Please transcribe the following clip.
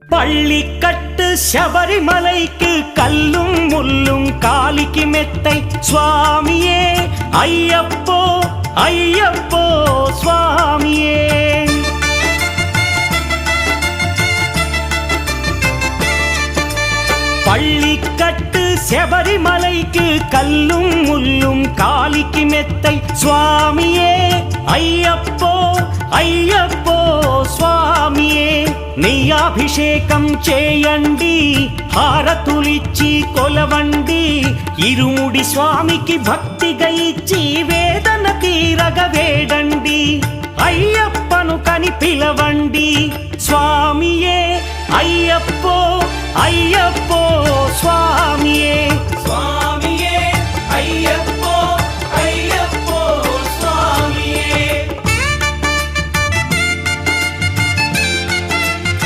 பள்ளிக்கட்டு சபரிமலைக்கு கல்லும் முள்ளும் காலிக்கு மெத்தை சுவாமியே ஐயப்போ ஐயப்போ சுவாமியே. பள்ளிக்கட்டு சபரிமலைக்கு கல்லும் முள்ளும் காலிக்கு மெத்தை சுவாமியே ஐயப்போ ஐயப்போ స్వామియే. నీ అభిషేకం చేయండి హారతులిచ్చి కొలవండి ఇరుముడి స్వామికి భక్తిగా ఇచ్చి వేదన తీరగ వేడండి అయ్యప్పను కని పిలవండి స్వామియే అయ్యప్పో అయ్యప్పో స్వామియే.